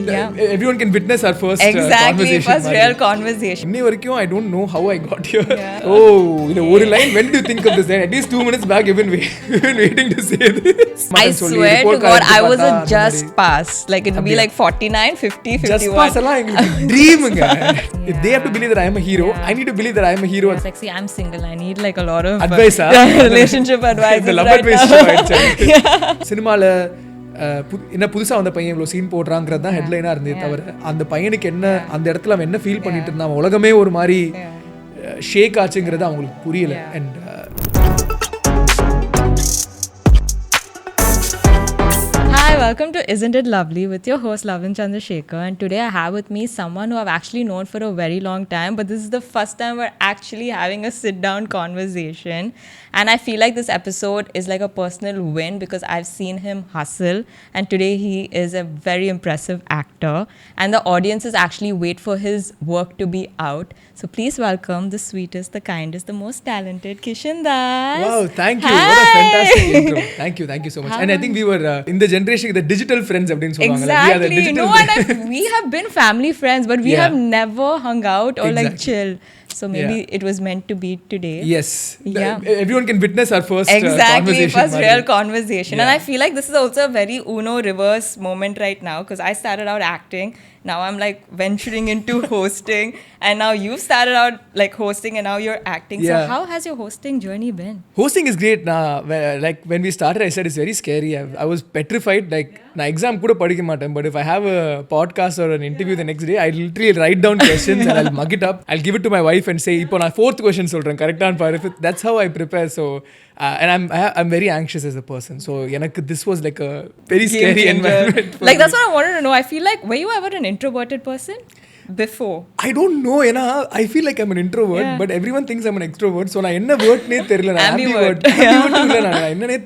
everyone can witness our first exactly, conversation. first real conversation. I don't know how I got here. One line, when do you think of this? Then at least 2 minutes back, you've been waiting to say this. I swear to God, I was a just pass. Like, it'll be like 49, 50, 51. Just pass along. Dream. If they have to believe that I am a hero, I need to believe that I am a hero. It's like, see, I'm single. I need like a lot of advice. Relationship advice. The love advice. சினிமால என்ன புதுசா வந்த பையன் இவ்வளோ scene போடுறாங்கிறது தான் ஹெட்லைனாக இருந்தே தவிர அந்த பையனுக்கு என்ன அந்த இடத்துல அவன் என்ன ஃபீல் பண்ணிட்டு இருந்தான், உலகமே ஒரு மாதிரி ஷேக் ஆச்சுங்கிறது அவங்களுக்கு புரியல. And Hi, welcome to Isn't It Lovely with your host Lovelyn Chandrasekhar, and today I have with me someone who I've actually known for a very long time, but this is the first time we're actually having a sit-down conversation, and I feel like this episode is like a personal win because I've seen him hustle, and today he is a very impressive actor, and the audiences actually wait for his work to be out. So please welcome the sweetest, the kindest, the most talented Kishen Das. Wow, thank you. Hi. What a fantastic intro. Thank you so much. And I think we were in the generation, the digital friends. Exactly. No, and we have been family friends, but we have never hung out or like chill. So maybe it was meant to be today. Yes. Everyone can witness our first conversation. First real conversation. And I feel like this is also a very Uno reverse moment right now because I started out acting. Now I'm like venturing into hosting. And now you've started out like hosting and now you're acting. So how has your hosting journey been? Hosting is great. Like when we started, I said it's very scary. I was petrified. Like, na exam kuda padikka maaten, but if I have a podcast or an interview the next day, I literally write down questions and I'll mug it up. I'll give it to my wife and say, ipo na fourth question solren, correct on par. That's how I prepare. So and I'm very anxious as a person. So this was like a very scary environment. Like that's what I wanted to know. I feel like, were you ever an introverted person before? I don't know. I feel like I'm an introvert, but everyone thinks I'm an extrovert. So na enna word ne therilla. Ambivert.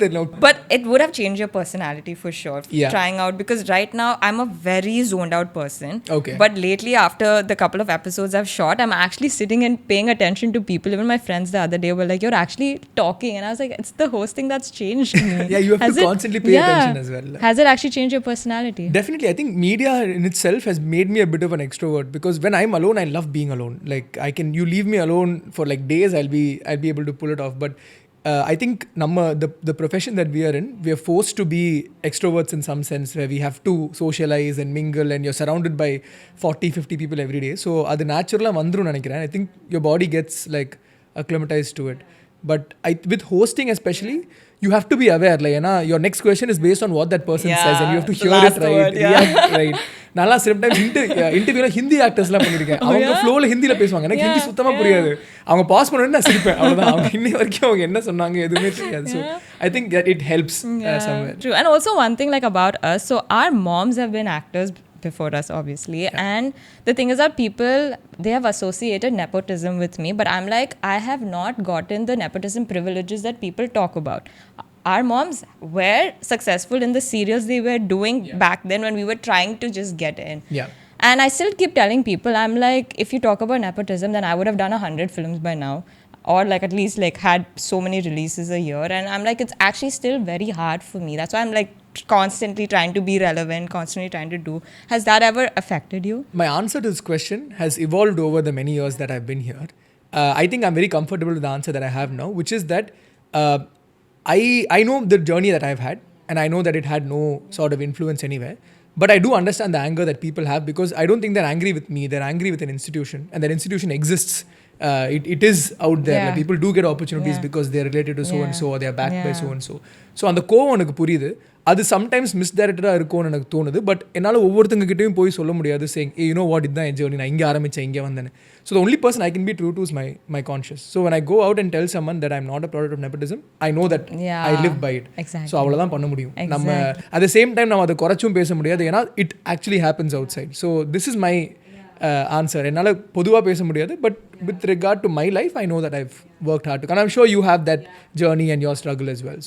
Therilla. But it would have changed your personality for sure. Trying out, because right now I'm a very zoned out person. Okay. But lately, after the couple of episodes I've shot, I'm actually sitting and paying attention to people. Even my friends the other day were like, "You're actually talking," and I was like, "It's the hosting that's changed me." Yeah, you have to constantly pay attention as well. Has it actually changed your personality? Definitely. I think media in itself has made me a bit of an extrovert. Because when I'm alone, I love being alone. Like you leave me alone for like days, I'll be able to pull it off. But I think the profession that we are in, we are forced to be extroverts in some sense, where we have to socialize and mingle, and you're surrounded by 40-50 people every day. So adu naturally vandru nenikiren. I think your body gets like acclimatized to it. But with hosting especially, you have to be aware, like, your next question is based on what that person says, and you have to hear it right, react right. Nalla sometimes interview Hindi actors la பண்ணிருக்கேன். அவங்க ஃப்ளோல ஹிந்தில பேசுவாங்க. எனக்கு ஹிந்தி சுத்தமா புரியாது. அவங்க pass பண்ணனும் நான் சிரிப்பேன். அவ்வளவுதான். அவங்க இன்னை வரைக்கும் அவங்க என்ன சொன்னாங்க எதுவுமே தெரியாது. So I think that it helps somewhere. True. And also one thing like about us, so our moms have been actors before us, obviously, and the thing is that people, they have associated nepotism with me, but I'm like, I have not gotten the nepotism privileges that people talk about. Our moms were successful in the serials they were doing back then when we were trying to just get in. And I still keep telling people, I'm like, if you talk about nepotism, then I would have done 100 films by now, or like at least like had so many releases a year. And I'm like, it's actually still very hard for me. That's why I'm like constantly trying to be relevant, constantly trying to do. Has that ever affected you? My answer to this question has evolved over the many years that I've been here. I think I'm very comfortable with the answer that I have now, which is that I know the journey that I've had, and I know that it had no sort of influence anywhere. But I do understand the anger that people have, because I don't think they're angry with me. They're angry with an institution, and that institution exists. It is out there. Like, people do get opportunities because they're related to so and so, or they're backed by so and so. So அந்த கோவம் எனக்கு புரியுது. அது sometimes மிஸ்டைரக்டடாக இருக்கும்னு எனக்கு தோணுது. But என்னால் ஒவ்வொருத்தங்ககிட்டையும் போய் சொல்ல முடியாது, சேயிங் யூ நோ வாட், இதுதான் என் ஜர்னி, நான் இங்கே ஆரம்பித்தேன், இங்கே வந்தேன். So the only person I can be true to is my conscious. So when I go out and tell someone that I'm not a product of nepotism, I know that I live by it. So அவ்வளோதான் பண்ண முடியும். நம்ம at the same time நம்ம அதை குறைச்சும் பேச முடியாது, ஏன்னா it actually happens outside. So this is my answer. என்னால் பொதுவாக பேச முடியாது, but with regard to my life, I know that I've worked hard to, and I'm sure you have that journey and your struggle as well.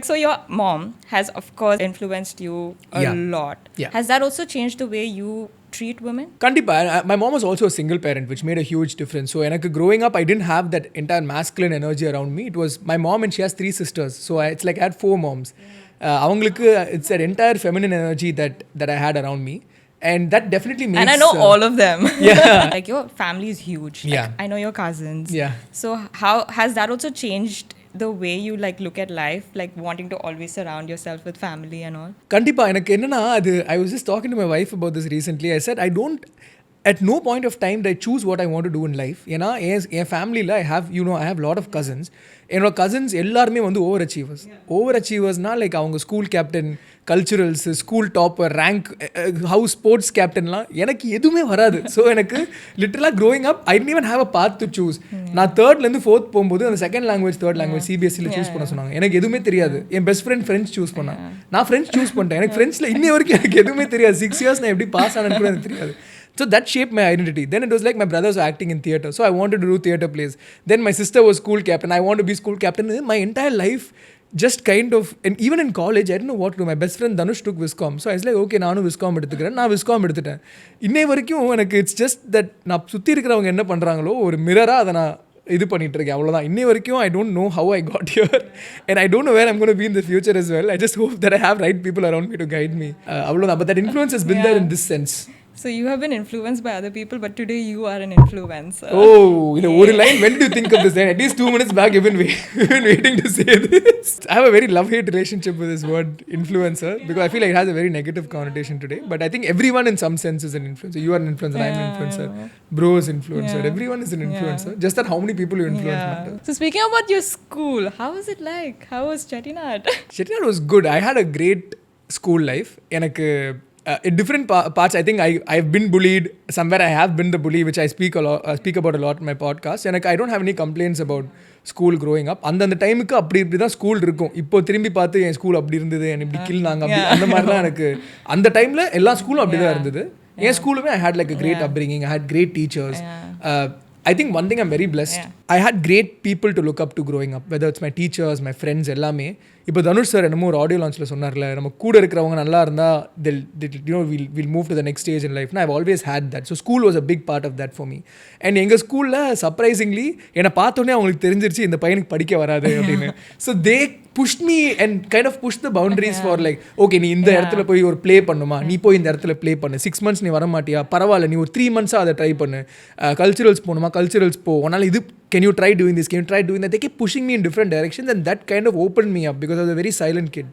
So your mom has of course influenced you a lot. Has that also changed the way you treat women? Kandipa, my mom was also a single parent, which made a huge difference. So growing up, I didn't have that entire masculine energy around me. It was my mom, and she has 3 sisters. So it's like I had 4 moms. Avangalukku, it's that entire feminine energy that I had around me. and that definitely makes... And I know all of them. Yeah. Like your family is huge. Like, Yeah. I know your cousins. Yeah. So how has that also changed the way you like look at life, like wanting to always surround yourself with family and all? கண்டிப்பா எனக்கு என்னன்னா அது I was just talking to my wife about this recently. I said I don't at no point of time did I choose what I want to do in life. ஏன்னா என் ஃபேமிலியில் I have lot of cousins. என்னோட cousins எல்லாருமே வந்து over அச்சீவர்ஸ்னால் like அவங்க school captain, culturals, school topper, rank, house sports கேப்டன்லாம் எனக்கு எதுவுமே வராது. ஸோ எனக்கு லிட்டரலாக growing up I didn't even have a path to choose. நான் தேர்ட்லேருந்து ஃபோர்த் போகும்போது அந்த செகண்ட் லாங்குவேஜ் தேர்ட் லாங்குவேஜ் சிபிஎஸ்சியில் சூஸ் பண்ண சொன்னாங்க. எனக்கு எதுவுமே தெரியாது. என் பெஸ்ட் ஃப்ரெண்ட் ஃப்ரெண்ட்ஸ் சூஸ் பண்ணேன். நான் ஃப்ரெண்ட்ஸ் சூஸ் பண்ணிட்டேன். எனக்கு ஃப்ரெண்ட்ஸில் இன்னி வரைக்கும் எனக்கு எதுவுமே தெரியாது. 6 years நான் எப்படி பாஸ் ஆனேன்னு கூட எனக்கு தெரியாது. So that shaped my identity. Then it was like my brothers were acting in theatre, so I wanted to do theatre plays. Then my sister was school captain. I wanted to be school captain. My entire life just kind of, and even in college I didn't know what to do. My best friend Dhanush took Viscom, so I was like, okay, நானும் Viscom எடுத்துக்கிறேன். நான் Viscom எடுத்துட்டேன். இன்னை வரைக்கும் எனக்கு it's just that நான் சுற்றி இருக்கிறவங்க என்ன பண்ணுறாங்களோ ஒரு மிரராக அதை நான் இது பண்ணிட்டு இருக்கேன், அவ்வளோதான். இன்னை வரைக்கும் I don't know how I got here and I don't know where I'm going to be in the future as well. I just hope that I have right people around me to guide me. அவ்வளோதான். But that influence has been there in this sense. So you have been influenced by other people, but today you are an influencer. Oh, one line. When do you think of this? At least 2 minutes back, you've been waiting to say this. I have a very love-hate relationship with this word influencer because I feel like it has a very negative connotation today. But I think everyone in some sense is an influencer. You are an influencer, I'm an influencer. Bro is influencer. Yeah. Everyone is an influencer. Just that how many people you influence matter. So speaking about your school, how was it like? How was Chettinad? Chettinad was good. I had a great school life. எனக்கு in different parts, I think I've been bullied. Somewhere I have been the bully, which I speak about a lot in my podcast. And I don't have any complaints about school growing up. அந்த டைமுக்கு அப்படி தான் school இருக்கும். இப்போ திரும்பி பார்த்து என் school அப்படி இருந்தது, என்னை இப்படி கிள்னாங்க, அப்படி அந்த மாதிரிலாம் எனக்கு அந்த டைமில் எல்லா ஸ்கூலும் அப்படி தான் இருந்தது. என் ஸ்கூலுமே I had like a great upbringing. I had great teachers. I think one thing I'm very blessed. I had great people to look up to growing up, whether it's my teachers, my friends, எல்லாமே. இப்போ Dhanush sir என்னமோ ஒரு audio லான்ச்சில் சொன்னார்ல, நம்ம கூட இருக்கிறவங்க நல்லா இருந்தால் we'll move to the next stage in life. I've always had that. So school was a big part of that for me. And எங்கள் ஸ்கூலில் சர்ப்ரைசிங்லி என்னை பார்த்தோன்னே அவங்களுக்கு தெரிஞ்சிருச்சு இந்த பையனுக்கு படிக்க வராது அப்படின்னு. So they pushed me and kind of pushed the boundaries for like, okay, நீ இந்த இடத்துல போய் ஒரு ப்ளே பண்ணுமா, நீ போய் இந்த இடத்துல ப்ளே பண்ணு, 6 months நீ வர மாட்டியா, பரவாயில்ல, நீ ஒரு 3 months அதை ட்ரை பண்ணு, கல்ச்சுரல்ஸ் போகணுமா, கல்ச்சுரல்ஸ் போ, உன்னால் இது, can you try doing this, can you try doing that. They keep pushing me in different directions and that kind of opened me up because I was a very silent kid.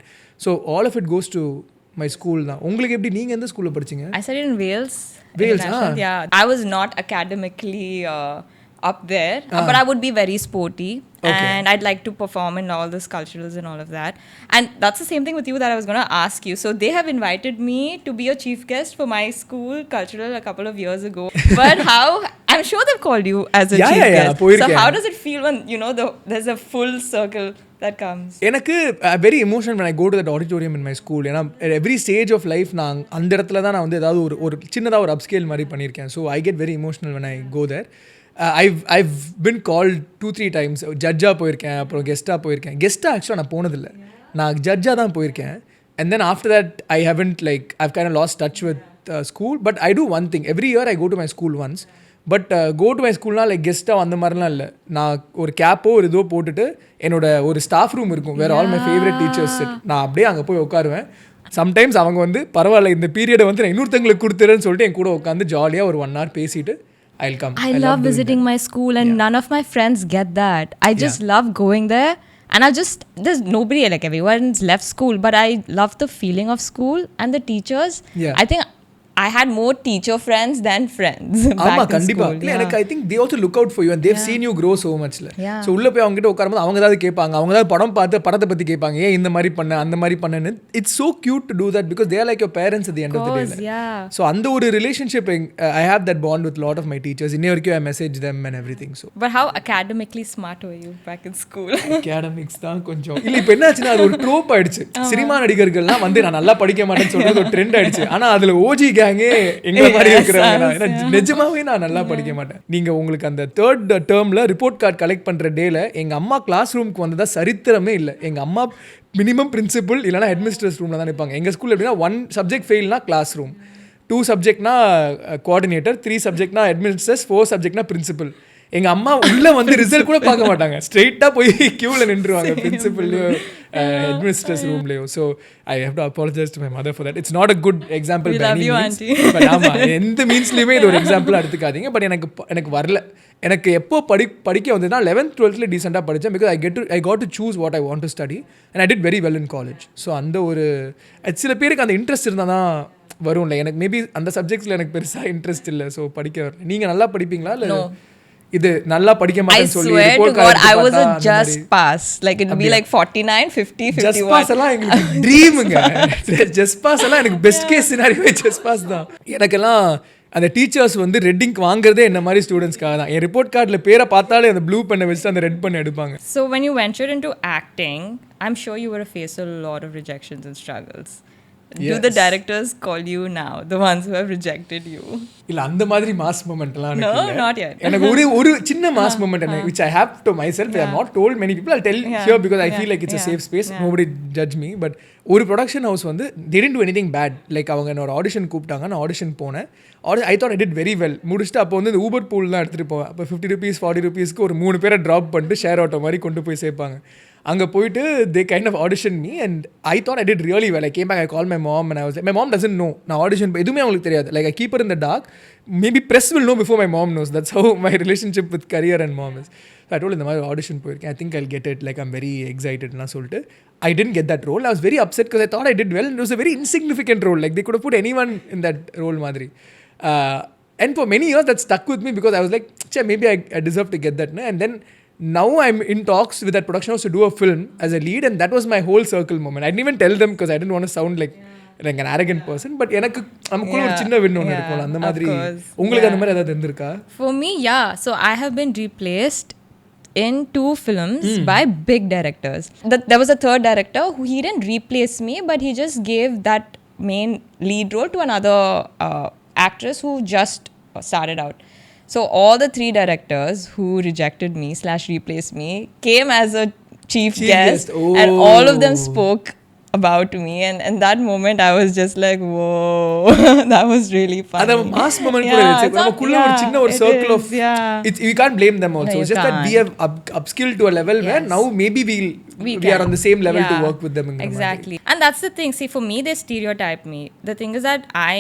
So all of it goes to my school now. உங்களுக்கு எப்படி, நீங்க எந்த ஸ்கூல்ல படிச்சீங்க? I studied in Wales. Yeah, I was not academically up there, but I would be very sporty. Okay. And I'd like to perform in all this culturals and all of that. And that's the same thing with you that I was going to ask you. So they have invited me to be a chief guest for my school cultural a couple of years ago. But how, I'm sure they've called you as a chief guest. So how does it feel when, there's a full circle that comes? எனக்கு very emotional when I go to that auditorium in my school. ஏன்னா every stage of life நான் அந்த இடத்துல தான் நான் வந்து ஏதாவது ஒரு சின்னதாக ஒரு upscale மாதிரி பண்ணியிருக்கேன். So I get very emotional when I go there. I've been called 2-3 times. ஜட்ஜாக போயிருக்கேன், அப்புறம் கெஸ்ட்டாக போயிருக்கேன். கெஸ்ட்டாக ஆக்சுவலாக நான் போனதில்லை, நான் ஜட்ஜாக தான் போயிருக்கேன். And then after that I haven't I've kind of lost touch with school. But I do one thing. Every year I go to my school once. But go to my schoolனால் கெஸ்ட்டாக அந்த மாதிரிலாம் இல்லை. நான் ஒரு கேப்போ ஒரு இதோ போட்டுட்டு என்னோட ஒரு ஸ்டாஃப் ரூம் இருக்கும், வேறு all my favourite teachers set. நான் அப்படியே அங்கே போய் உட்காருவேன். சம்டைம்ஸ் அவங்க வந்து பரவாயில்ல இந்த பீரியடை வந்து நான் இன்னொருத்தங்களுக்கு கொடுத்துறேன்னு சொல்லிட்டு என் கூட உட்காந்து ஜாலியாக ஒரு 1 hour பேசிட்டு I'll come. I love visiting my school and none of my friends get that. I just love going there and there's nobody, like everyone's left school, but I love the feeling of school and the teachers. I think I had more teacher friends than friends back in school. Like, I think they also look out for you and they've seen you grow so much. So உள்ள போய் அவங்க கிட்ட உட்காரும்போது அவங்க ஏதாவது கேட்பாங்க, அவங்க ஏதாவது படம் பார்த்து படத்தை பற்றி கேட்பாங்க, ஏன் இந்த மாதிரி பண்ண அந்த மாதிரி பண்ணன்னு. It's so cute to do that because they are like your parents at the end of the day. So அந்த ஒரு relationship, I have that bond with a lot of my teachers. இன்னை வரைக்கும் I message them and everything. So but how academically smart were you back in school? Academics தான் கொஞ்சம் இல்லை. இப்போ என்ன ஆச்சுன்னா அது ஒரு ட்ரோப் ஆயிடுச்சு. சினிமா நடிகர்கள்லாம் வந்து நான் நல்லா படிக்க மாட்டேன்னு சொல்றது ஒரு ட்ரெண்ட் ஆயிடுச்சு. ஆனால் அதில் ஓஜி எங்க மாதிரி இருக்கிறவங்க நிஜமாவே நான் நல்லா படிக்க மாட்டேன். நீங்க உங்களுக்கு அந்த 3rd termல ரிப்போர்ட் கார்டு கலெக்ட் பண்ற டேல எங்க அம்மா கிளாஸ் ரூமுக்கு வந்ததா சரித்திரமே இல்லை. எங்க அம்மா மினிமம் பிரின்சிபல் இல்லைனா ஹெட்மிஸ்ட்ரஸ் ரூம்ல தான் நிற்பாங்க. எங்க ஸ்கூல்ல எப்படின்னா 1 subject ஃபெயில்னா கிளாஸ் ரூம், 2 subjectனா கோஆர்டினேட்டர், 3 subjectனா ஹெட்மிஸ்ட்ரஸ், 4 subjectனா பிரின்சிபல். எங்க அம்மா உள்ள வந்து ரிசல்ட் கூட பார்க்க மாட்டாங்க, ஸ்ட்ரெயிட்டா போய் கியூல நின்றுவாங்க பிரின்சிபல் headmistress roomலயோ. So I have to apologize to my mother for that. It's not a good example We by love any you, means. auntie. But ஆமா, எந்த மீன்ஸ்லயுமே இது ஒரு எக்ஸாம்பிளா எடுத்துக்காதீங்க. பட் எனக்கு வரல. எனக்கு எப்போ படிக்க வந்ததுன்னா 11th 12th டீசெண்டாக படித்தேன். Because I got to choose what I want to study and I did very well in college. So அந்த ஒரு சில பேருக்கு அந்த இன்ட்ரெஸ்ட் இருந்தால் தான் வரும்ல. எனக்கு மேபி அந்த சப்ஜெக்ட்ஸில் எனக்கு பெருசாக இன்ட்ரெஸ்ட் இல்லை. ஸோ படிக்க வரல. நீங்கள் நல்லா படிப்பீங்களா இல்லை இது நல்லா படிக்க மாட்டேன்னு சொல்லி I swear to God, I was a just pass. Like it would be like 49, 50, 51. Just pass எல்லாம் எங்களுக்கு ட்ரீமுங்க. ஜஸ்ட் பாஸ் எல்லாம் எனக்கு best case scenario just pass தான். எனக்கெல்லாம் அந்த டீச்சர்ஸ் வந்து ரெட்டிங்க் வாங்குறதே என்ன மாதிரி ஸ்டூடெண்ட்ஸ்க்காக தான். என் ரிப்போர்ட் கார்டில் பேரை பார்த்தாலே அந்த ப்ளூ பண்ண வச்சுட்டு அந்த ரெட் பண்ண எடுப்பாங்க. So when you ventured into acting, I'm sure you would have faced a lot of rejections and struggles. Yes. Do the directors call you now, the ones who have rejected you? இல்ல அந்த மாதிரி mass மொமெண்ட்லாம் No, not yet. எனக்கு ஒரு சின்ன mass moment which I have to myself. I have not told many people. I'll tell here because I feel like it's a safe space. Nobody judge me. But ஒரு production house வந்து they didn't do anything bad. Like அவங்க என்ன ஒரு audition கூப்பிட்டாங்க. நான் audition போனேன். I thought I did very well. முடிச்சுட்டு அப்போ வந்து இந்த ஊபர் பூல் தான் எடுத்துகிட்டு போவேன். அப்போ 50 rupees 40 rupeesக்கு ஒரு 3 பேரை ட்ராப் பண்ணிட்டு ஷேர் ஆட்டோ மாதிரி கொண்டு போய் சேர்ப்பாங்க. அங்கே போயிட்டு they kind of auditioned me and I thought I did really well. I came back, I called my mom and I was like, my mom doesn't know. நான் audition எதுவுமே அவங்களுக்கு தெரியாது. Like I keep her in the dark. Maybe press will know before my mom knows. That's how my relationship with career and mom is. So I told இந்த மாதிரி audition போயிருக்கேன். I think I'll get it. Like I'm very excited னா சொல்லிட்டு I didn't get that role. I was very upset because I thought I did well and it was a very insignificant role. Like they could have put anyone in that role மாதிரி. And for many years that stuck with me because I was like, maybe I deserve to get that. And then now I'm in talks with that production house to do a film as a lead and that was my whole circle moment. I didn't even tell them because I didn't want to sound like an arrogant person. But எனக்கு நமக்குள்ள ஒரு சின்ன win ஒன்று இருக்கும்ல அந்த மாதிரி. உங்களுக்கு அந்த மாதிரி ஏதாவது இருந்திருக்கா? For me, yeah. So I have been replaced in 2 films by big directors. There was a third director who he didn't replace me but he just gave that main lead role to another actress who just started out. So all the 3 directors who rejected me / replaced me came as a chief guest. Oh. And all of them spoke about me and that moment I was just like, whoa. That was really fun. That mass moment நமக்குள்ள ஒரு சின்ன ஒரு circle of you can't blame them also. It's just that we have upskilled to a level where now maybe we are on the same level to work with them. Exactly. And that's the thing. See, for me they stereotype me. The thing is that I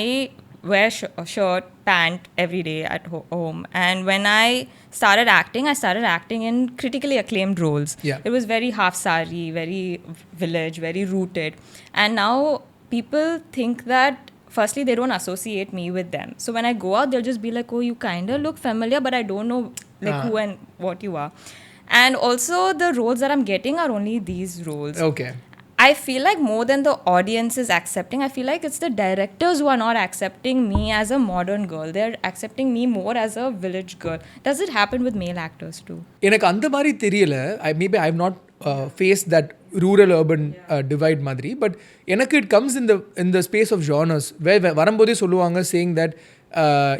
wear shirt, pant every day at home. And when I started acting in critically acclaimed roles. Yeah. It was very half sari, very village, very rooted. And now people think that firstly they don't associate me with them. So when I go out, they'll just be like, oh, you kind of look familiar, but I don't know like who and what you are. And also the roles that I'm getting are only these roles. Okay. I feel like more than the audience is accepting, I feel like it's the directors who are not accepting me as a modern girl. They're accepting me more as a village girl. Does it happen with male actors too? எனக்கு அந்த மாதிரி தெரியல. Maybe I've not faced that rural urban divide மாதிரி. But எனக்கு it comes in the space of genres. வரும்போதே சொல்லுவாங்க saying that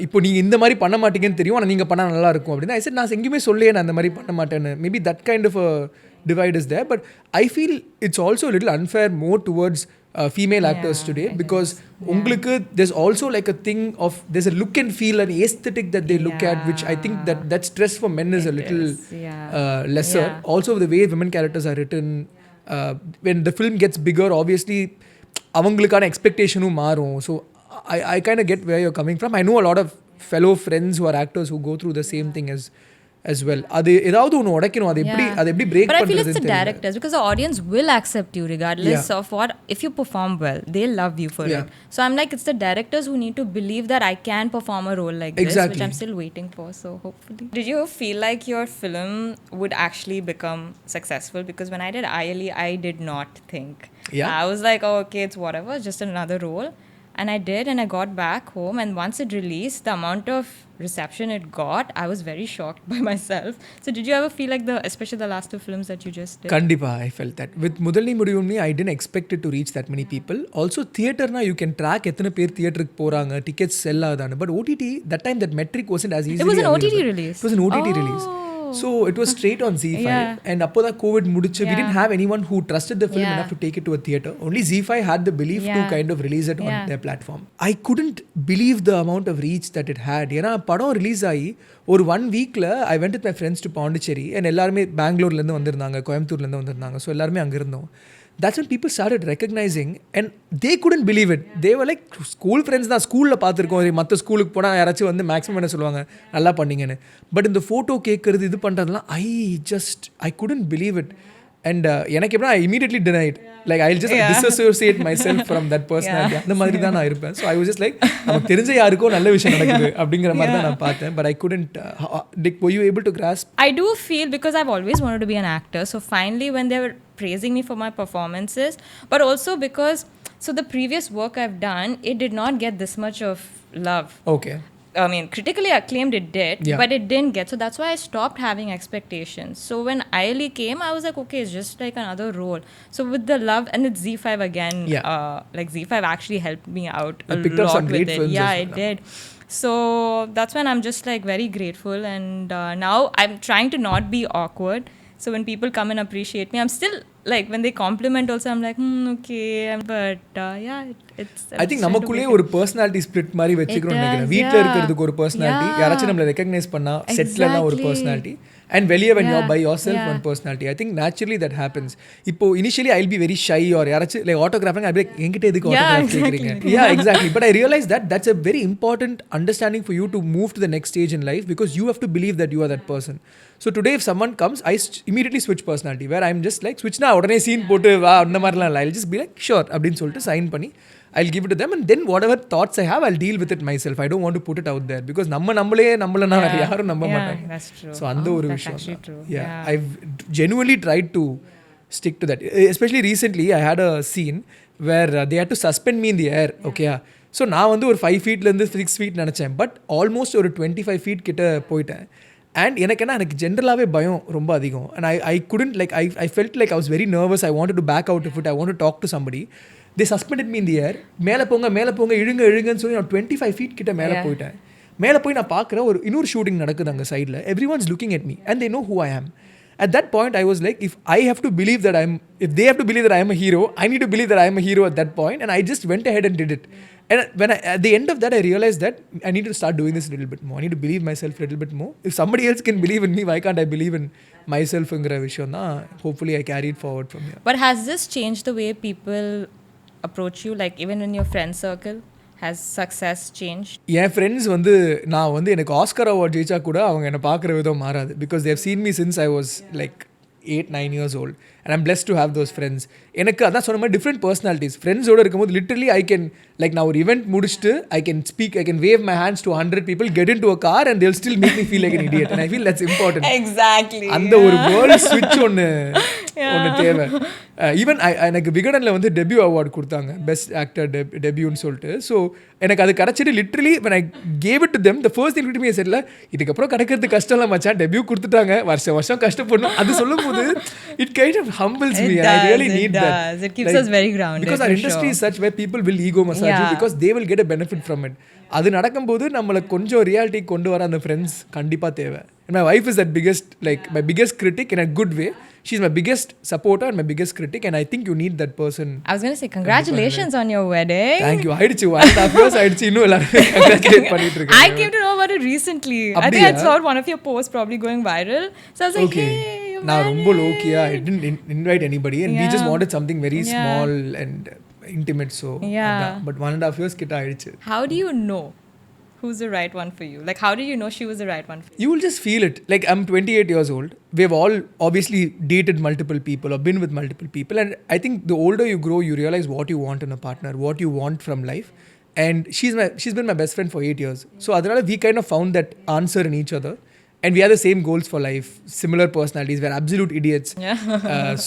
இப்போ நீங்கள் இந்த மாதிரி பண்ண மாட்டீங்கன்னு தெரியும் ஆனால் நீங்கள் பண்ணால் நல்லா இருக்கும் அப்படின்னா I said நான் எங்கேயுமே சொல்லையே நான் அந்த மாதிரி பண்ண மாட்டேன்னு. Maybe that kind of a divide is there, but I feel it's also a little unfair more towards female actors today because உங்களுக்கு there's also like a thing of there's a look and feel and aesthetic that they look at which I think that stress for men is a little lesser. Also the way women characters are written, when the film gets bigger obviously அவங்களுக்கான எக்ஸ்பெக்டேஷனும் மாறும். So I kind of get where you're coming from. I know a lot of fellow friends who are actors who go through the same thing as well. அது ஏதாவது ஒன்று உடைக்கணும். அது எப்படி break பண்றது? But I feel it's the தெரியல. directors because the audience will accept you regardless of what. If you perform well, they'll love you for it. So I'm like, it's the directors who need to believe that I can perform a role like this, which I'm still waiting for. So hopefully. Did you feel like your film would actually become successful? Because when I did ILE, I did not think. I was like, oh, okay, it's whatever, just another role. And I did, and I got back home, and once it released, the amount of reception it got, I was very shocked by myself. So did you ever feel like especially the last 2 films that you just did? Kandipa, I felt that. With Mudalni Mudiyumni, I didn't expect it to reach that many people. Also, theatre na you can track எத்தனை பேர் தியேட்டருக்கு போறாங்க, tickets sell ஆகுதான்னு. But OTT, that time that metric wasn't as easily. It was an OTT release. It was an OTT release. So it was straight on ZEE5 and appo da COVID mudichu we didn't have anyone who trusted the film enough to take it to a theatre. Only ZEE5 had the belief to kind of release it on their platform. I couldn't believe the amount of reach that it had. ஏன்னா படம் release ஆகி ஒரு 1 weekல I went with my friends to Pondicherry and எல்லாருமே பெங்களூர்லேருந்து வந்திருந்தாங்க, கோயம்புத்தூர்லேருந்து வந்திருந்தாங்க. So எல்லாருமே அங்கே இருந்தோம். that's when people started recognizing and they couldn't believe it. They were like, school friends தான் ஸ்கூலில் பார்த்துருக்கோம், மற்ற ஸ்கூலுக்கு போனால் யாராச்சும் வந்து மேக்ஸிமம் என்ன சொல்லுவாங்க, நல்லா பண்ணீங்கன்னு. பட் இந்த ஃபோட்டோ கேட்குறது இது பண்ணுறதுலாம் I couldn't believe it. And எனக்கு எப்படின்னா I immediately denied. Like I'll just disassociate myself from that personality. அந்த மாதிரி தான் நான் இருப்பேன். So I was just like, நமக்கு தெரிஞ்ச யாருக்கோ நல்ல விஷயம் நடக்குது அப்படிங்கிற மாதிரி தான் நான் பார்த்தேன். But I couldn't. Were you able to grasp? I do feel, because I've always wanted to be an actor. So finally when they were praising me for my performances, but also because, so the previous work I've done, it did not get this much of love. Okay. I mean, critically acclaimed it did, but it didn't get. So that's why I stopped having expectations. So when Aili came, I was like, okay, it's just like another role. So with the love, and it's Z5 again. Like Z5 actually helped me out a picked up lot some great with it. films Yeah, as well, it did. So that's when I'm just like very grateful, and now I'm trying to not be awkward. So when people come and appreciate me, I'm still like, when they compliment also, I'm like, okay, but it's I think நமக்குள்ளே ஒரு personality split மாதிரி வச்சுக்கிறோம் நினைக்கிறேன். வீட்டில் இருக்கிறதுக்கு ஒரு personality, யாராச்சும் நம்மளை ரெக்கக்னைஸ் பண்ணா செட்லனா ஒரு பர்சனாலிட்டி, and வெளியே when you're by yourself one personality. I think naturally that happens. இப்போ initially I'll be very shy, or யாராச்சும் like autographing, I'll be like, என்கிட்ட எதுக்கு autograph கேக்குறீங்க? Exactly. But I realized that that's a very important understanding for you to move to the next stage in life, because you have to believe that you are that person. So today if someone comes, I immediately switch personality, where I'm just like, switch na உடனே scene போட்டு வா அந்த மாதிரிலாம் இல்லை. I'll just be like, sure அப்படின்னு சொல்லிட்டு sign பண்ணி I'll give it to them, and then whatever thoughts I have, I'll deal with it myself. I don't want to put it out there, because நம்மளனா வேற யாரும் நம்ப மாட்டாங்க. That's true. So அந்த ஒரு விஷயம். Yeah, I've genuinely tried to stick to that. Especially recently I had a scene where they had to suspend me in the air. Okay. So நான் வந்து ஒரு 5 feet இருந்து 6 feet நினைச்சேன், பட் ஆல்மோஸ்ட் ஒரு 25 feet கிட்ட போயிட்டேன். And எனக்கு ஜென்ரலாகவே பயம் ரொம்ப அதிகம். And I couldn't, like, I felt like I was very nervous. I wanted to back out of it. I wanted to talk to somebody. They suspended me in the air. மேலே போங்க இழுங்கன்னு சொல்லி நான் 25 feet கிட்ட மேலே போயிட்டேன். மேலே போய் நான் பார்க்குறேன், ஒரு இன்னொரு ஷூட்டிங் நடக்குது அங்கே சைடில். Everyone's looking at me and they know who I am. At that point I was like, if they have to believe that I am a hero, I need to believe that I am a hero at that point. And I just went ahead and did it. And when at the end of that, I realized that I need to start doing this a little bit more. I need to believe myself a little bit more. If somebody else can believe in me, why can't I believe in myself? Hopefully I carry it forward from here. But has this changed the way people approach you? Like even in your friend circle, has success changed? N friends வந்து நான் வந்து எனக்கு Oscar award ஜெயிச்சா கூட அவங்க என்னை பார்க்குற விதம் மாறாது, because they have seen me since I was like 8-9 years old, and I'm blessed to have those friends. எனக்கு அதான் சொன்ன மாதிரி டிஃப்ரெண்ட் பர்சனாலிட்டிஸ் ஃப்ரெண்ட்ஸோடு இருக்கும்போது லிட்டரலி I can, like, நான் ஒரு event முடிச்சுட்டு I can speak, I can wave my hands to 100 people, get into a car and they'll still make me feel like an idiot, and I feel that's important. Exactly. அந்த ஒரு world ஸ்விட்ச் ஒன்று தேவை. Even எனக்கு விகடனில் வந்து debut award கொடுத்தாங்க, best actor டெபியூன்னு சொல்லிட்டு. So எனக்கு அது கிடச்சிட்டு literally when I gave it to them, the first thing to me I said, இதுக்கப்புறம் கிடைக்கிறது கஷ்டம் இல்லை மச்சான், டெபியூ கொடுத்துட்டாங்க, வருஷம் கஷ்டப்படணும். அது சொல்லும் போது it kind of humbles me. I really need that. It keeps us very grounded. Because our industry is such where people will ego massage you because they will get a benefit from it. அது நடக்கும்போது நம்மளை கொஞ்சம் reality கொண்டு வர அந்த friends கண்டிப்பாக தேவை. And my wife is that biggest, like, my biggest critic in a good way. She's my biggest supporter and my biggest critic, and I think you need that person. I was going to say congratulations on your wedding. Thank you. ஆயிடுச்சு 1.5 years ஆயிடுச்சு, இன்னும் எல்லாரும் congratulate பண்ணிட்டு இருக்காங்க. I came to know about it recently. I think I saw one of your posts probably going viral. So I was like, hey, நான் ரொம்ப லோக்கியா, I didn't invite anybody, and we just wanted something very small and intimate. So but 1.5 years கிட்ட ஆயிடுச்சு. How do you know who's the right one for you? Like, how did you know she was the right one for you? You will just feel it. Like, I'm 28 years old. We've all obviously dated multiple people or been with multiple people. And I think the older you grow, you realize what you want in a partner, what you want from life. And she's been my best friend for 8 years. So, adhanaala we kind of found that answer in each other. And we have the same goals for life, similar personalities. We're absolute idiots.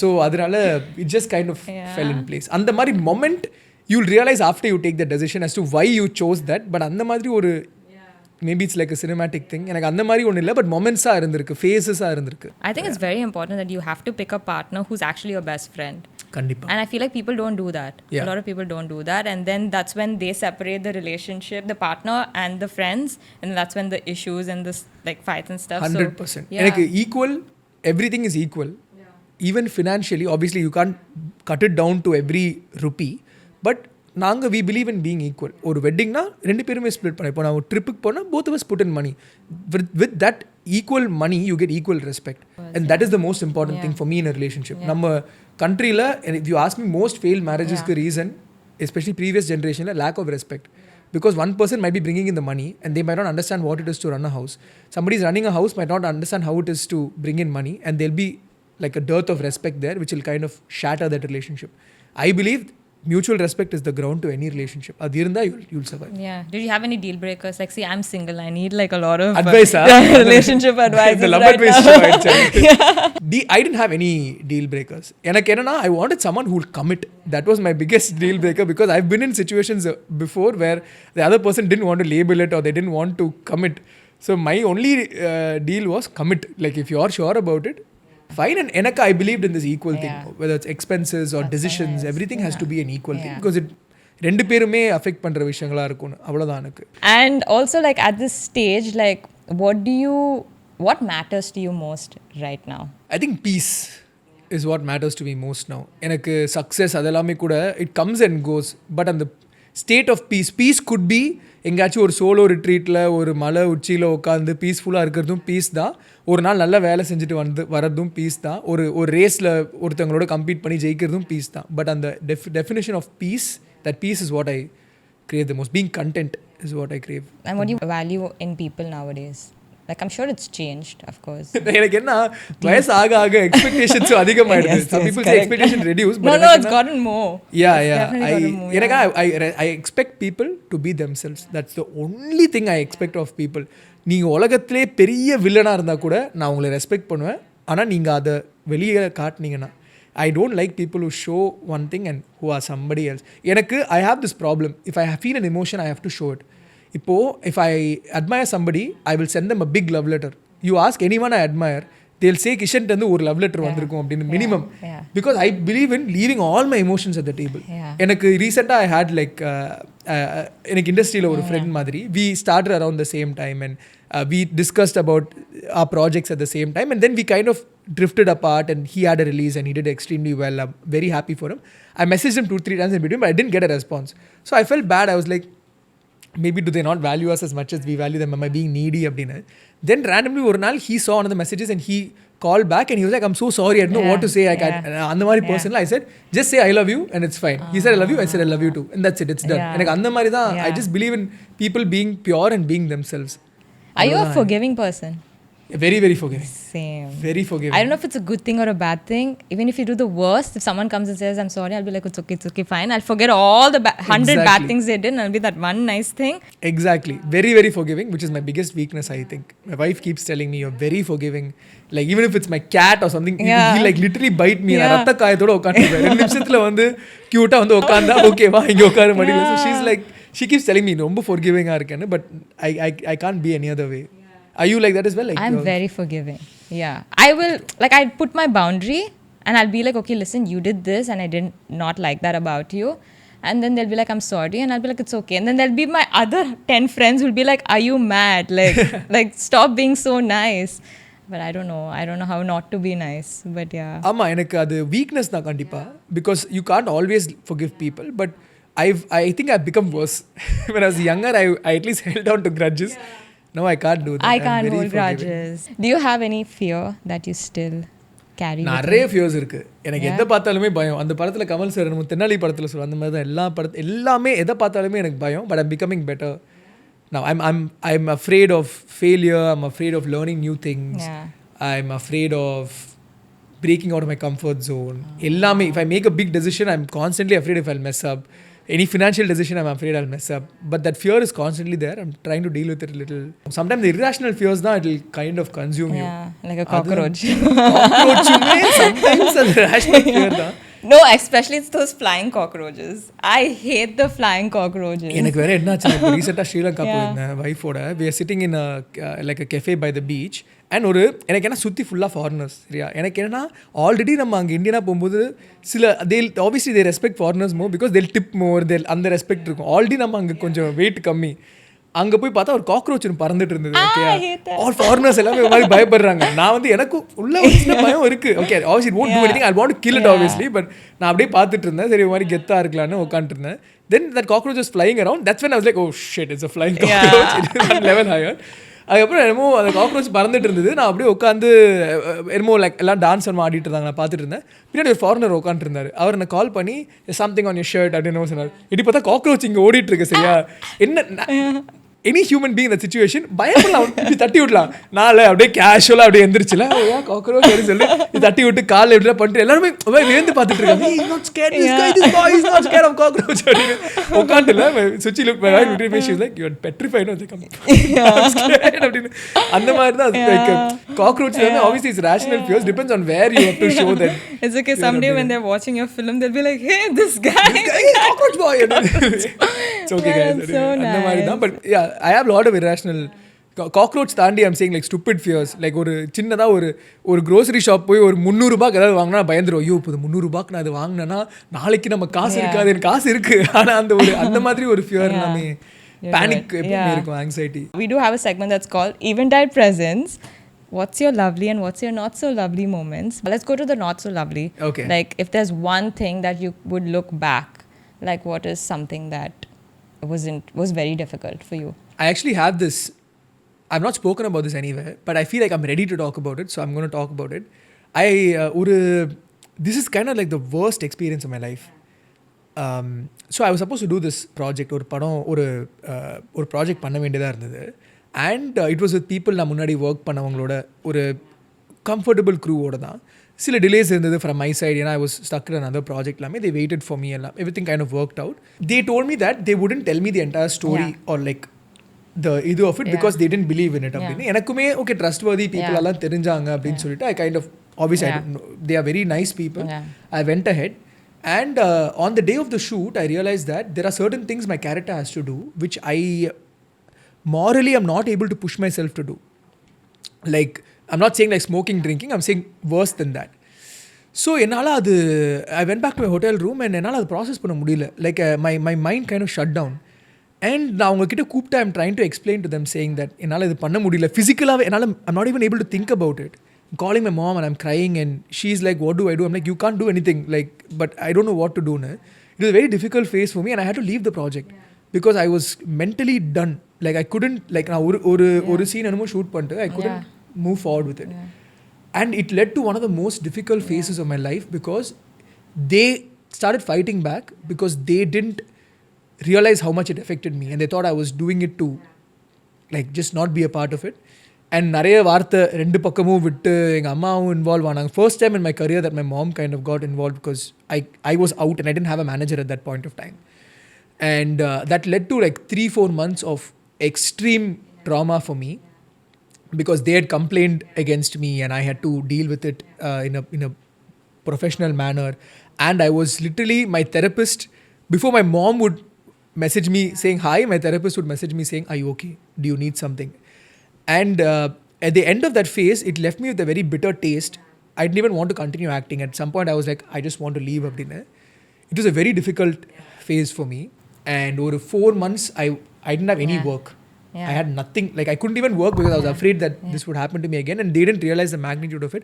So, adhanaala it just kind of fell in place. And the mari moment, you'll realize after you take the decision as to why you chose that. But அந்த மாதிரி ஒரு maybe it's like a cinematic thing. எனக்கு அந்த மாதிரி ஒன்றும் இல்லை, but மொமெண்ட்ஸாக இருந்திருக்கு, ஃபேஸஸாக இருந்திருக்கு. I think it's very important that you have to pick a partner who's actually your best friend. கண்டிப்பா. And I feel like people don't do that. A lot of people don't do that, and then that's when they separate the relationship, the partner and the friends, and that's when the issues and the like fights and stuff. 100%. எனக்கு equal, everything is equal. Even financially, obviously you can't cut it down to every rupee. But நாங்கள் we believe in being equal. ஒரு வெட்டிங்னா 2 பேருமே split பண்ண. இப்போ நான் ஒரு ட்ரிப்புக்கு போனால் both of us put in money. With that equal money, you get equal respect. And that is the most important thing for me in a relationship. நம்ம countryல, and if you ask me, most failed marriages க்கு reason, especially previous generation, lack of respect. Because one person might be bringing in the money and they might not understand what it is to run a house. Somebody is running a house might not understand how it is to bring in money, and there'll be like a dearth of respect there, which will kind of shatter that relationship. I believe mutual respect is the ground to any relationship. Adu irundha you'll survive. Yeah. Did you have any deal breakers? Like, see, I'm single. I need like a lot of advice. Relationship advice. The love advice. I didn't have any deal breakers. Enakku enna, I wanted someone who will commit. That was my biggest deal breaker, because I've been in situations before where the other person didn't want to label it or they didn't want to commit. So my only deal was commit. Like, if you are sure about it, fine. And enakku, I believed in this equal thing, whether it's expenses or decisions, everything has to be an equal thing, because it ரெண்டு பேருமே affect பண்ற விஷயங்களா இருக்கும். அவ்வளவுதான் எனக்கு. And also, like, at this stage, like, what matters to you most right now? I think peace is what matters to me most now. எனக்கு success அதெல்லாமே கூட it comes and goes, but அந்த state of peace could be எங்கேயாச்சும் ஒரு solo ரிட்ரீட்டில் ஒரு மலை உச்சியில் உட்காந்து பீஸ்ஃபுல்லாக இருக்கிறதும் பீஸ் தான். ஒரு நாள் நல்ல வேலை செஞ்சுட்டு வரதும் பீஸ் தான். ஒரு ரேஸில் ஒருத்தவங்களோட கம்பீட் பண்ணி ஜெயிக்கிறதும் பீஸ் தான். பட் அந்த definition of peace, that peace is what I crave the most. Being content is what I crave. And what do you value in people nowadays? Like, I'm sure it's changed, of course. எனக்கு என்ன வயசு ஆக expectations அதிகமாயிடுது. Some people say expectation reduce, but no, it's gotten more. I expect people to be themselves. That's the only thing I expect of people. நீங்க உலகத்திலே பெரிய வில்லனா இருந்தா கூட நான் உங்களை ரெஸ்பெக்ட் பண்ணுவேன். ஆனா நீங்க அதை வெளியே காட்டுனீங்கன்னா, I don't like people who show one thing and who are somebody else. எனக்கு I have this problem. If I feel an emotion, I have to show it. இப்போ if I admire somebody, I will send them a big love letter. You ask anyone I admire, they'll say Kishen ட்டு ஒரு love letter வந்திருக்கும் அப்படின்னு minimum. Because I believe in leaving all my emotions at the table. எனக்கு ரீசெண்டாக I had like எனக்கு இண்டஸ்ட்ரியில் ஒரு friend மாதிரி, we started around the same time and we discussed about our projects at the same time, and then we kind of drifted apart, and he had a release and he did extremely well. I'm very happy for him. I messaged him 2-3 times in between, but I didn't get a response. So I felt bad. I was like, maybe do they not value us as much as we value them? Am I being needy? Abdina. Then randomly one night he saw one of the messages and he called back and he was like, I'm so sorry, I don't know what to say. அந்த மாதிரி person I said, just say I love you and it's fine. He said I love you, I said I love you too, and that's it, it's done. எனக்கு அந்த மாதிரி தான். I just believe in people being pure and being themselves. Are you a forgiving person? Very, very forgiving. Same. Very forgiving. I don't know if it's a good thing or a bad thing. Even if you do the worst, if someone comes and says, I'm sorry, I'll be like, it's okay, fine. I'll forget all the 100 bad things they did and I'll be that one nice thing. Exactly. Very, very forgiving, which is my biggest weakness, I think. My wife keeps telling me, you're very forgiving. Like, even if it's my cat or something, he like literally bite me. நான் ரத்த காயத்தோட உட்காந்துருப்பேன். 2 நிமிஷத்துல வந்து கியூட்டா வந்து உட்காந்தா ஓகேவா இங்கே உட்கார முடியல. So she's like, she keeps telling me ரொம்ப forgiving-ஆ இருக்கேன்னு, but I can't be any other way. Are you like that as well? Like, I'm very forgiving. Yeah. I will, like, I'd put my boundary and I'll be like, okay, listen, you did this and I did not like that about you. And then they'll be like, I'm sorry. And I'll be like, it's okay. And then there'll be my other 10 friends who'll be like, are you mad? Like, stop being so nice. But I don't know how not to be nice. But yeah. ஆமா, எனக்கு அது weakness தான் கண்டிப்பா. Because you can't always forgive people. But I think I've become worse. When I was younger, I at least held on to grudges. No, I can't do that. I can't hold grudges. Do you have any fear that you still carry? நிறைய ஃபியர்ஸ் இருக்கு. எனக்கு எதை பார்த்தாலுமே பயம். அந்த படத்துல Kamal sir நம்ம தென்னாலி படத்துல சொல்ற அந்த மாதிரி தான் எல்லாமே எதை பார்த்தாலுமே எனக்கு பயம். But I'm becoming better. Now I'm afraid of failure. I'm afraid of learning new things. I'm afraid of breaking out of my comfort zone. எல்லாமே, if I make a big decision, I'm constantly afraid if I'll mess up. Any financial decision, I'm afraid I'll mess up. But that fear is constantly there. I'm trying to deal with it a little. Sometimes the irrational fears, it will kind of consume you. Yeah, like a cockroach. Sometimes the irrational fear. No, especially it's those flying cockroaches. I hate the flying cockroaches. எனக்கு வேற என்னாச்சு, ரீசெண்டாக ஸ்ரீலங்கா போயிருந்தேன் வைஃபோட. We are sitting in a cafe by the beach. And எனக்கு என்ன சுற்றி ஃபுல்லாக foreigners, சரியா? எனக்கு என்னன்னா ஆல்ரெடி நம்ம அங்கே இந்தியனாக போகும்போது சில obviously they respect foreigners more, because தேல் டிப் மோர், அந்த ரெஸ்பெக்ட் இருக்கும். ஆல்ரெடி நம்ம அங்கே கொஞ்சம் வெயிட் கம்மி. அங்கே போய் பார்த்தா ஒரு காக்ரோச் பறந்துட்டு இருந்தது. ஓகே, ஆல் ஃபாரினர்ஸ் எல்லாமே ஒரு மாதிரி பயப்படுறாங்க. நான் வந்து எனக்கு உள்ள ஒரு சின்ன பயம் இருக்குது. Okay, obviously won't do anything, I want to kill it obviously, but நான் அப்படியே பார்த்துட்டு இருந்தேன். சரி, ஒரு மாதிரி கெத்தாக இருக்கலான்னு உட்காந்துட்டு இருந்தேன். Then that cockroach was flying around. That's when I was like, oh shit, it's a flying cockroach. It is one level higher. அதுக்கப்புறம் என்னமோ அந்த காக்ரோச் பறந்துட்டு இருந்தது. நான் அப்படியே உட்காந்து என்னமோ லைக் எல்லாம் டான்ஸ் பண்ண ஆடிட்டு இருந்தாங்க, நான் பார்த்துட்டு இருந்தேன். பின்னாடி ஒரு ஃபாரினர் உட்காந்துட்டு இருந்தார். அவர் என்ன கால் பண்ணி சம்திங் ஆன் யூர் ஷர்ட் அப்படின்னு சொன்னார். இப்படி பார்த்தா காக்ரோச் இங்கே ஓடிட்டு இருக்கு. சரியா, என்ன எனி ஹியூமன் பீங் இந்த சிச்சுவேஷன் பயப்படலாம், இப்படி தட்டி விடலாம். நாளை அப்படியே கேஷுவலாக அப்படியே எந்திரிச்சுல காக்ரோச் அப்படின்னு சொல்லி தட்டி விட்டு காலில் எப்படிலாம் பண்ணிட்டு எல்லாருமே வேந்து பார்த்துட்டு இருக்காங்க. உட்காந்துல சுச்சி லுக் லைக் யூஆர் பெட்ரிஃபைட் அப்படின்னு. அந்த மாதிரி தான் காக்ரோச் வந்து obviously it's rational fears, depends on where you have to show that. It's okay, someday when they're watching your film they'll be like, hey, this guy cockroach boy. It's okay guys. So அந்த மாதிரி தான். But yeah, I have a lot of irrational cockroach தாண்டி I'm saying like stupid fears. like ஒரு சின்னதா ஒரு grocery shop போய் ஒரு 300 ரூபாய்க்கு ஏதாவது வாங்கினா பயந்துரும். ஐயோ இப்போ 300 ரூபாய்க்கு நான் அது வாங்கினேன்னா நாளைக்கு நம்ம காசு இருக்காது. எனக்கு காசு இருக்கு ஆனா அந்த மாதிரி ஒரு ஃபியர் எல்லாமே பேனிக் எப்பவுமே இருக்கும், anxiety. We do have a segment that's called Eventide Presents. What's your lovely and what's your not so lovely moments? But let's go to the not so lovely. Okay. Like if there's one thing that you would look back, like what is something that was very difficult for you? I actually have this. I've not spoken about this anywhere, but I feel like I'm ready to talk about it, so I'm going to talk about it. This is kind of like the worst experience of my life. So I was supposed to do this project, ஒரு project பண்ண வேண்டியதாக இருந்தது. And it was with people நான் முன்னாடி work பண்ணவங்களோட ஒரு comfortable க்ரூவோட தான். சில delays இருந்தது ஃப்ரம் மை சைட், ஏன்னா I was stuck in another project எல்லாமே. தே வெயிட்டட் ஃபார் மீ எல்லாம், everything kind of worked out. They told me that they wouldn't tell me the entire story or like the இது of it because they didn't believe in it அப்படின்னு. எனக்குமே okay trust worthy people எல்லாம் தெரிஞ்சாங்க அப்படின்னு சொல்லிட்டு I kind of obviously they are very nice people. I went ahead and on the day of the shoot I realized that there are certain things my character has to do which I morally I'm not able to push myself to do. Like I'm not saying like smoking, drinking, I'm saying worse than that. So enala adu I went back to my hotel room and enala adu process panna mudiyala. Like my mind kind of shut down. And na avanga kitta koopta I'm trying to explain to them saying that enala idu panna mudiyala physically enala I'm not even able to think about it. I'm calling my mom and I'm crying and she's like, what do I do? I'm like, you can't do anything, like, but I don't know what to do now. It was a very difficult phase for me and I had to leave the project because I was mentally done. Like I couldn't, like na oru scene enamo shoot pannட்டு I couldn't move forward with it. And it led to one of the most difficult phases of my life because they started fighting back because they didn't realize how much it affected me and they thought I was doing it to like just not be a part of it. And நிறைய வார்த்தை ரெண்டு பக்கமும் விட்டு எங்கள் அம்மாவும் involve ஆனாங்க. First time in my career that my mom kind of got involved because I was out and I didn't have a manager at that point of time. And that led to like 3-4 months of extreme trauma for me because they had complained against me and I had to deal with it in a professional manner. And I was literally, my therapist, before my mom would message me saying hi, my therapist would message me saying, are you okay? Do you need something? And at the end of that phase, it left me with a very bitter taste. I didn't even want to continue acting. At some point, I was like, I just want to leave. It was a very difficult phase for me. And over 4 months, I didn't have any work. I had nothing. Like, I couldn't even work because I was afraid that this would happen to me again. And they didn't realize the magnitude of it.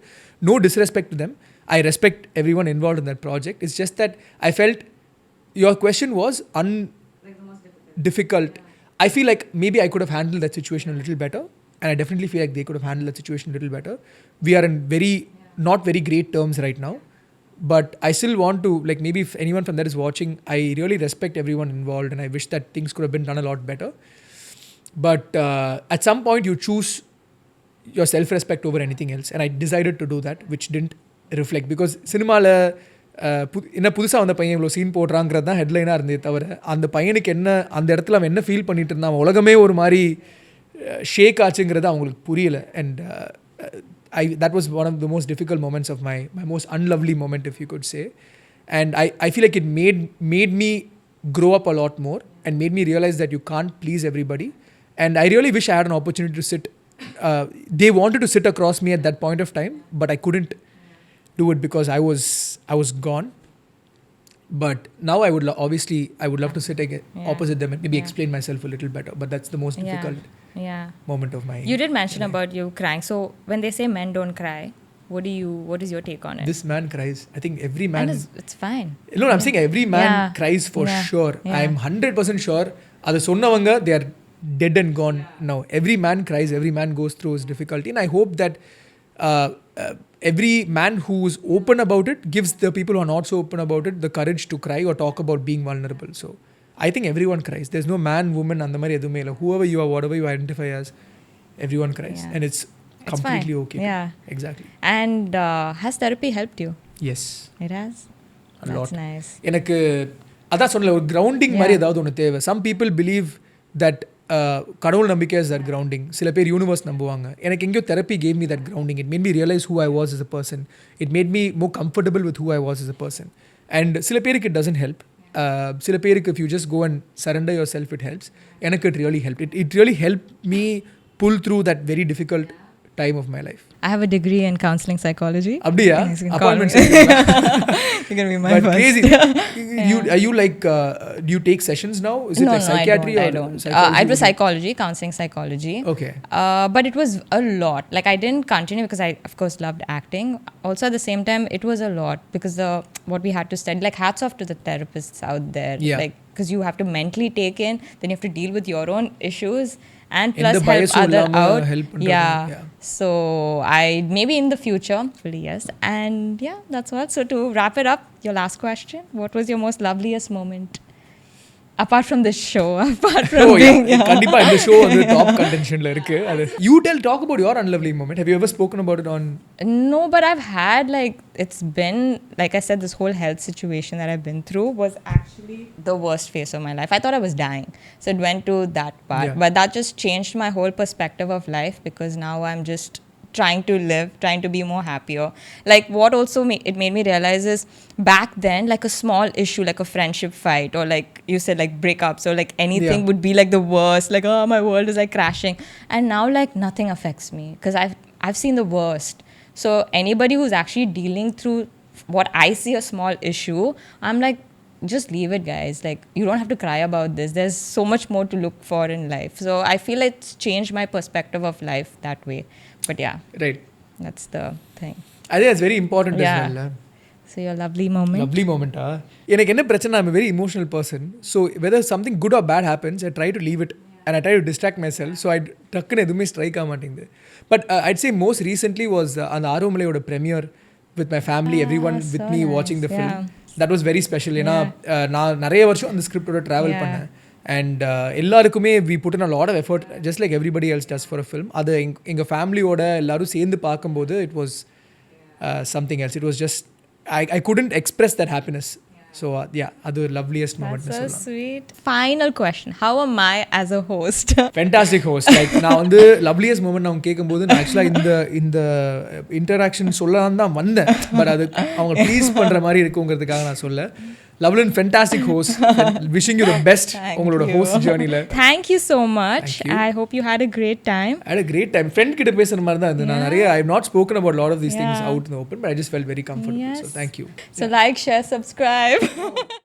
No disrespect to them. I respect everyone involved in that project. It's just that I felt your question was like the most difficult. I feel like maybe I could have handled that situation a little better. And I definitely feel like they could have handled that situation a little better. We are in not very great terms right now. But I still want to, like, maybe if anyone from there is watching, I really respect everyone involved and I wish that things could have been done a lot better. But at some point you choose your self-respect over anything else. And I decided to do that, which didn't reflect. Because சினிமாவில் என்ன புதுசாக வந்த பையன் இவ்வளோ scene போடுறாங்கிறது தான் ஹெட்லைனாக இருந்தே தவிர அந்த பையனுக்கு என்ன அந்த இடத்துல அவன் என்ன ஃபீல் பண்ணிட்டு இருந்தான், உலகமே ஒரு மாதிரி ஷேக் ஆச்சுங்கிறது அவங்களுக்கு புரியல. And that was one of the most difficult moments of my most unlovely moment, if you could say. And I feel like it made me grow up a lot more and made me realize that you can't please everybody. And I really wish I had an opportunity to sit. They wanted to sit across me at that point of time, but I couldn't do it because I was gone. But now I would love to sit opposite them and maybe explain myself a little better. But that's the most difficult moment of my. You did mention about you crying. So when they say men don't cry, what is your take on it? This man cries. I think every man. It's fine. No, I'm saying every man cries for sure. I'm 100% sure. அது சொன்னவங்க they are dead and gone now. Every man cries, every man goes through his difficulty, and I hope that every man who's open about it gives the people who are not so open about it the courage to cry or talk about being vulnerable. So I think everyone cries. There's no man, woman, and the mari edume illa. Whoever you are, whatever you identify as, everyone cries, and it's completely fine. okay. Yeah, exactly. And has therapy helped you? Yes, It has. a That's lot. nice. எனக்கு அதான் சொன்னல ஒரு grounding மாதிரி ஏதாவது ஒன்று தேவை. Some people believe that கடவுள் நம்பிக்கை இஸ் தட் கிரவுண்டிங். சில பேர் யூனிவர்ஸ் நம்புவாங்க. எனக்கு எங்கேயோ therapy gave me that grounding. It made me realise who I was as a person. It made me more comfortable with who I was as a person. And சில பேருக்கு it doesn't help. சில பேருக்கு if you just go and surrender yourself it helps. எனக்கு it really helped. It really helped me pull through that very difficult time of my life. I have a degree in counseling psychology. அப்படியா? You can call Appointments. me. You're gonna be my But first. crazy. Are you like do you take sessions now? Is it No, like psychiatry I or don't. psychology? It was psychology, counseling psychology. Okay. But it was a lot. Like I didn't continue because I, of course, loved acting. Also, at the same time, it was a lot because what we had to study. Like hats off to the therapists out there. Yeah. Like because you have to mentally take in, then you have to deal with your own issues. And In plus the help bias other illama out. help பண்றது. Yeah. Yeah. So I maybe in the future, hopefully yes. And yeah, that's all. So to wrap it up, your last question: what was your most loveliest moment? Apart from this show, apart from being கண்டிப்பா இந்த show வந்து top கண்டென்ஷன்ல இருக்கு. அது you talk about your unlovely moment. Have you ever spoken about it on? No, but I've had it's been like I said, this whole health situation that I've been through was actually the worst phase of my life. I thought I was dying, so it went to that part. Yeah. But that just changed my whole perspective of life because now I'm just trying to live, trying to be more happier. Like what also it made me realize is back then, like a small issue, like a friendship fight or like you said, like breakups or like anything would be like the worst. Like, oh, my world is like crashing. And now like nothing affects me because I've seen the worst. So anybody who's actually dealing through what I see a small issue, I'm like, just leave it, guys. Like you don't have to cry about this. There's so much more to look for in life. So I feel it's changed my perspective of life that way. But yeah, Right. that's the thing. I think that's very important as well. So your lovely moment. Lovely moment. எனக்கு என்ன பிரச்சனை, I'm a very emotional person. So whether something good or bad happens, I try to leave it and I try to distract myself. So I டக்குன்னு எதுவுமே strike ஆக மாட்டேங்குது. But I'd say most recently was அந்த ஆரோமலையோட premiere with my family, everyone with so me nice. watching the film. Yeah. That was very special. ஏன்னா நான் நிறைய வருஷம் அந்த ஸ்கிரிப்டோட ட்ராவல் பண்ணேன். அண்ட் எல்லாருக்குமே we put in a lot of effort just like everybody else does for a film. அது எங்கள் ஃபேமிலியோட எல்லாரும் சேர்ந்து பார்க்கும்போது it was something else. It was just I couldn't express that happiness. So அது loveliest moment. That's so sweet. Final question: how am I as a host? Fantastic host. Like நான் வந்து லவ்லியஸ்ட் moment அவங்க கேட்கும்போது நான் ஆக்சுவலாக இந்த இன்டராக்ஷன் சொல்லலாம் தான் வந்தேன். பட் அது அவங்க ப்ளீஸ் பண்ணுற மாதிரி இருக்குங்கிறதுக்காக நான் சொல்ல. Lovelyn, fantastic host. Wishing you the best உங்களோட host journey-ல. Thank you so much. I hope you had a great time. I had a great time. Friend கிட்ட பேசுற மாதிரி தான் இருந்தது. நான் நிறைய I have not spoken about a lot of these things out in the open, but I just felt very comfortable. Yes. So thank you. So like, share, subscribe.